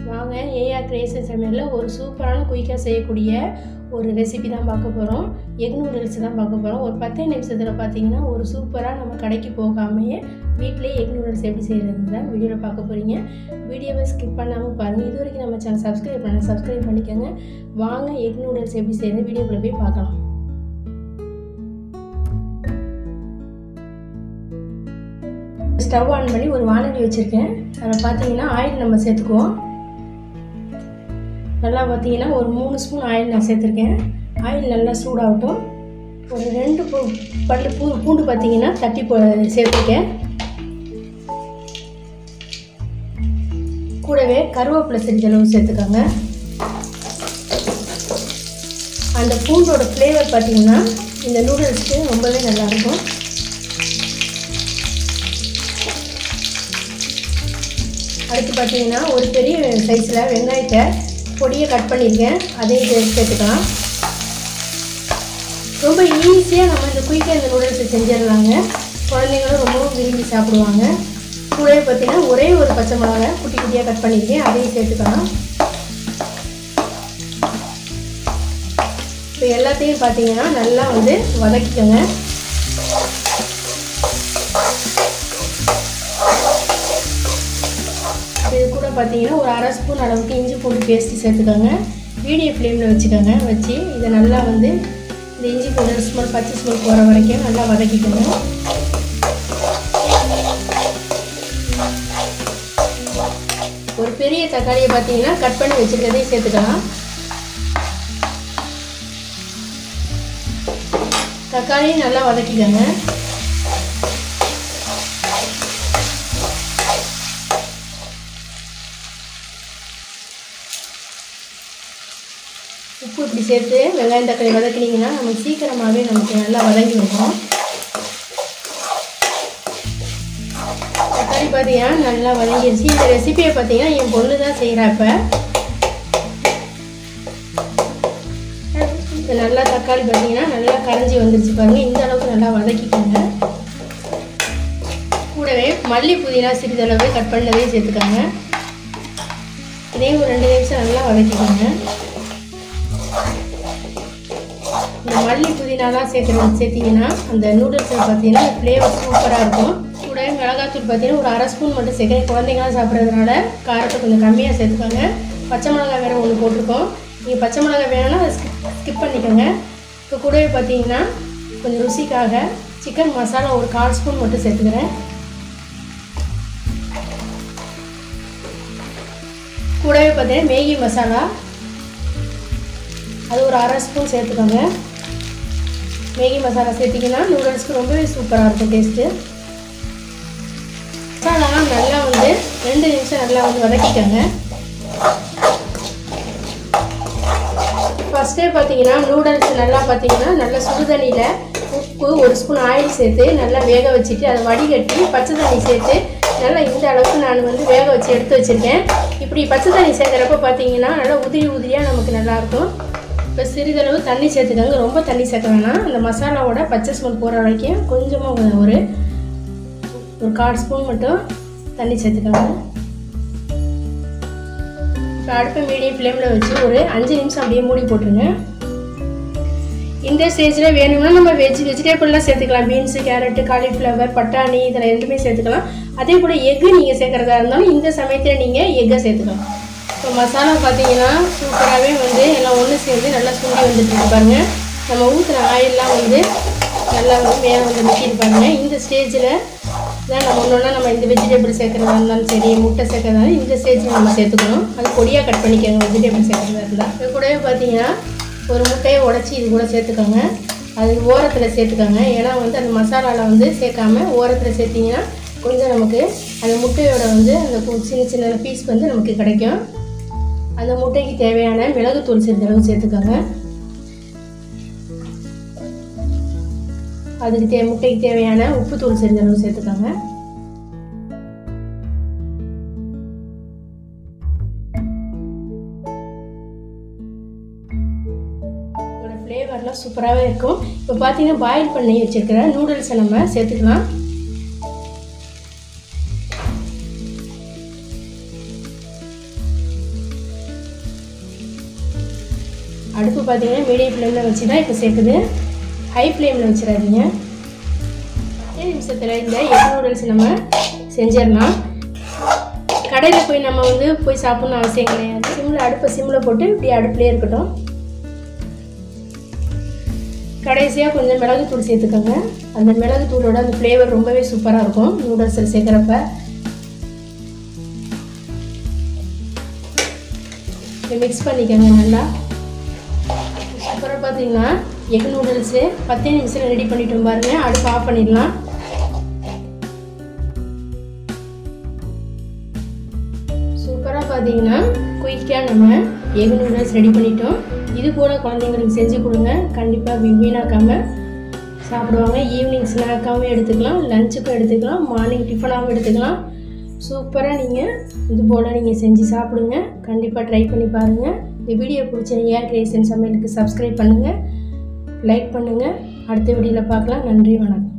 வாங்க AR creation சமையலில் ஒரு சூப்பரான குயிக்காக செய்யக்கூடிய ஒரு ரெசிபி தான் பார்க்க போகிறோம். எக் நூடுல்ஸ் தான் பார்க்க போகிறோம். ஒரு 10 நிமிஷத்தில் பார்த்தீங்கன்னா ஒரு சூப்பராக நம்ம கடைக்கு போகாமையே வீட்டிலேயே எக் நூடுல்ஸ் எப்படி செய்கிறது தான் வீடியோவில் பார்க்க போகிறீங்க. வீடியோவை ஸ்கிப் பண்ணாமல் பாருங்கள். இது வரைக்கும் நம்ம சேனல் சப்ஸ்கிரைப் பண்ணிக்கோங்க. வாங்க எக் நூடுல்ஸ் எப்படி செய்கிறது வீடியோக்குள்ளே போய் பார்க்கலாம். ஸ்டவ் ஆன் பண்ணி ஒரு வானொலி வச்சுருக்கேன். அதில் பார்த்தீங்கன்னா ஆயில் நம்ம சேர்த்துக்குவோம். நல்லா பார்த்தீங்கன்னா ஒரு 3 ஸ்பூன் ஆயில் நான் சேர்த்துருக்கேன். ஆயில் நல்லா சூடாகட்டும். ஒரு 2 பல்லு பூண்டு பார்த்தீங்கன்னா தட்டி சேர்த்துருக்கேன். கூடவே கருவேப்பிலை சிறிதளவு சேர்த்துக்கோங்க. அந்த பூண்டோட ஃப்ளேவர் பார்த்தீங்கன்னா இந்த நூடுல்ஸ்க்கு ரொம்பவே நல்லாயிருக்கும். அடுத்து பார்த்தீங்கன்னா ஒரு பெரிய சைஸில் வெங்காயத்தை பொடியை கட் பண்ணியிருக்கேன். அதையும் சேர்த்துக்கலாம். ரொம்ப ஈஸியாக நம்ம இந்த குயிக்காக இந்த நூடுல்ஸை செஞ்சிடலாங்க. குழந்தைங்களும் ரொம்பவும் விரும்பி சாப்பிடுவாங்க. கூடவே பார்த்தீங்கன்னா ஒரே ஒரு பச்சை மிளகாய் குட்டி குட்டியாக கட் பண்ணியிருக்கேன். அதையும் சேர்த்துக்கலாம். இப்போ எல்லாத்தையும் பார்த்தீங்கன்னா நல்லா வதக்கிக்கோங்க. இது கூட பார்த்தீங்கன்னா ஒரு 1/2 ஸ்பூன் அளவுக்கு இஞ்சி பூண்டு பேஸ்ட்டு சேர்த்துக்கோங்க. மீடியம் ஃப்ளேமில் வச்சுக்கோங்க. வச்சு இதை நல்லா இந்த இஞ்சி பூண்டு ஸ்மெல் பச்சை ஸ்மெல் போகிற வரைக்கும் நல்லா வதக்கிக்கோங்க. ஒரு பெரிய தக்காளியை பார்த்தீங்கன்னா கட் பண்ணி வச்சுருக்கதையும் சேர்த்துக்கலாம். தக்காளியும் நல்லா வதக்கிக்கோங்க. உப்பு இப்படி சேர்த்து வெங்காயம் தக்காளி வதக்கினீங்கன்னா நமக்கு சீக்கிரமாகவே நமக்கு நல்லா வதங்கி இருக்கும். தக்காளி பார்த்தீங்கன்னா நல்லா வதங்கிடுச்சு. இந்த ரெசிபியை பார்த்தீங்கன்னா என் பொண்ணு தான் செய்கிறப்ப இது நல்லா தக்காளி பார்த்தீங்கன்னா நல்லா கரைஞ்சி வந்துருச்சு பாருங்கள். இந்த அளவுக்கு நல்லா வதக்கிக்கோங்க. கூடவே மல்லி புதினா சிறிதளவு கட் பண்ணதே சேர்த்துக்கோங்க. இதையும் ஒரு 2 நிமிஷம் நல்லா வதக்கிக்கோங்க. இந்த மல்லி புதினாலாம் சேர்த்திங்கன்னா அந்த நூடுல்ஸில் பார்த்தீங்கன்னா ஃப்ளேவர் சூப்பராக இருக்கும். கூட மிளகாத்தூள் பார்த்தீங்கன்னா ஒரு 1/2 ஸ்பூன் மட்டும் சேர்க்குறேன். குழந்தைங்களாம் சாப்பிட்றதுனால காரத்தை கொஞ்சம் கம்மியாக சேர்த்துக்கோங்க. பச்சை மிளகாய் வேறு ஒன்று போட்டிருக்கோம். நீங்கள் பச்சை மிளகாய் வேணும்னா அதை ஸ்கிப் பண்ணிக்கோங்க. இப்போ கூடவே பார்த்தீங்கன்னா கொஞ்சம் ருசிக்காக சிக்கன் மசாலா ஒரு 1/4 ஸ்பூன் மட்டும் சேர்த்துக்கிறேன். கூடவே பார்த்தீங்கன்னா மேகி மசாலா அது ஒரு 1/2 ஸ்பூன் சேர்த்துக்கோங்க. மேகி மசாலா சேர்த்திங்கன்னா நூடுல்ஸ்க்கு ரொம்பவே சூப்பராக இருக்கும் டேஸ்ட்டு. மசாலாலாம் நல்லா 2 நிமிஷம் நல்லா வதக்கிக்கோங்க. ஃபஸ்ட்டே பார்த்தீங்கன்னா நூடுல்ஸ் நல்லா நல்லா சுடுதண்ணியில் உப்பு 1 ஸ்பூன் ஆயில் சேர்த்து நல்லா வேக வச்சுட்டு அதை வடிகட்டி பச்சை தண்ணி சேர்த்து நல்லா இந்த அளவுக்கு நான் வேக வச்சு எடுத்து வச்சுருக்கேன். இப்படி பச்சை தண்ணி சேர்க்குறப்ப பார்த்தீங்கன்னா நல்லா உதிரியாக நமக்கு நல்லாயிருக்கும். இப்போ சிறிதளவு தண்ணி சேர்த்துக்கோங்க. ரொம்ப தண்ணி சேர்க்க வேணாம். அந்த மசாலாவோட பச்சை ஸ்மெல் போகிற வரைக்கும் கொஞ்சமாக ஒரு 1/4 ஸ்பூன் மட்டும் தண்ணி சேர்த்துக்கோங்க. இப்போ அடுப்பை மீடியம் ஃப்ளேமில் வச்சு ஒரு 5 நிமிஷம் அப்படியே மூடி போட்டுருங்க. இந்த ஸ்டேஜில் வேணும்னா நம்ம வெஜிடபிள்லாம் சேர்த்துக்கலாம். பீன்ஸு, கேரட்டு, காலிஃப்ளவர், பட்டாணி இதில் ரெண்டுமே சேர்த்துக்கலாம். அதே போல் எக்கு நீங்கள் சேர்க்குறதா இருந்தாலும் இந்த சமயத்தில் நீங்கள் எக்கை சேர்த்துக்கலாம். இப்போ மசாலா பார்த்தீங்கன்னா சூப்பராகவே எல்லாம் ஒன்று சேர்ந்து நல்லா சுண்டி வந்துட்டு பாருங்கள். நம்ம ஊற்றுன ஆயிலெலாம் நல்லா மேலே நிற்கிட்டு பாருங்கள். இந்த ஸ்டேஜில் தான் நம்ம நம்ம இந்த வெஜிடபிள் சேர்க்குறதா இருந்தாலும் சரி, முட்டை சேர்க்குறதா இருந்தாலும் இந்த ஸ்டேஜில் நம்ம சேர்த்துக்கணும். அது பொடியாக கட் பண்ணிக்கோங்க வெஜிடபிள் சேர்க்குறதா இருந்தால். இது கூடவே பார்த்தீங்கன்னா ஒரு முட்டையை உடச்சி இது கூட சேர்த்துக்கோங்க. அது ஓரத்தில் சேர்த்துக்கோங்க. ஏன்னா அந்த மசாலாவில் சேர்க்காம ஓரத்தில் சேர்த்திங்கன்னா கொஞ்சம் நமக்கு அந்த முட்டையோட அந்த சின்ன பீஸ் நமக்கு கிடைக்கும். அந்த முட்டைக்கு தேவையான மிளகுத்தூள் சிறிதளவு சேர்த்துக்கோங்க. அதுக்கு முட்டைக்கு தேவையான உப்புத்தூள் சிறிதளவு சேர்த்துக்கோங்க. இதோட ஃப்ளேவர்லாம் சூப்பராகவே இருக்கும். இப்போ பார்த்தீங்கன்னா பாயில் பண்ணி வச்சுருக்கிற நூடுல்ஸை நம்ம சேர்த்துக்கலாம். அடுப்பு பார்த்தீங்கன்னா மீடியம் ஃப்ளேமில் வச்சு தான் இப்போ சேர்க்குது. ஹை ஃப்ளேமில் வச்சிடாதீங்க. 10 நிமிஷத்தில் இந்த எக் நூடுல்ஸ் நம்ம செஞ்சிடலாம். கடையில் போய் நம்ம போய் சாப்பிட்ணுன்னு அவசியம் கிடையாது. அடுப்பை சிம்மில் போட்டு இப்படி அடுப்புலேயே இருக்கட்டும். கடைசியாக கொஞ்சம் மிளகுத்தூள் சேர்த்துக்கோங்க. அந்த மிளகுத்தூளோட அந்த ஃப்ளேவர் ரொம்பவே சூப்பராக இருக்கும் நூடுல்ஸில் சேர்க்குறப்ப. மிக்ஸ் பண்ணிக்கோங்க நல்லா. அப்புறம் பார்த்தீங்கன்னா எக் நூடுல்ஸு 10 நிமிஷத்தில் ரெடி பண்ணிட்டோம் பாருங்கள். அடுப்பு ஆஃப் பண்ணிடலாம். சூப்பராக பார்த்தீங்கன்னா குயிக்காக நம்ம எக் நூடுல்ஸ் ரெடி பண்ணிட்டோம். இது போல் குழந்தைங்களுக்கு செஞ்சு கொடுங்க. கண்டிப்பாக வீணாக்காமல் சாப்பிடுவாங்க. ஈவினிங் ஸ்நாக்காகவும் எடுத்துக்கலாம், லஞ்சுக்கும் எடுத்துக்கலாம், மார்னிங் டிஃபனாகவும் எடுத்துக்கலாம். சூப்பராக நீங்கள் இது போல் நீங்கள் செஞ்சு சாப்பிடுங்க. கண்டிப்பாக ட்ரை பண்ணி பாருங்கள். இந்த வீடியோ பிடிச்ச ஏஆர் கிரியேஷன் சமையலுக்கு சப்ஸ்கிரைப் பண்ணுங்கள், லைக் பண்ணுங்கள். அடுத்த வீடியோவில் பார்க்கலாம். நன்றி, வணக்கம்.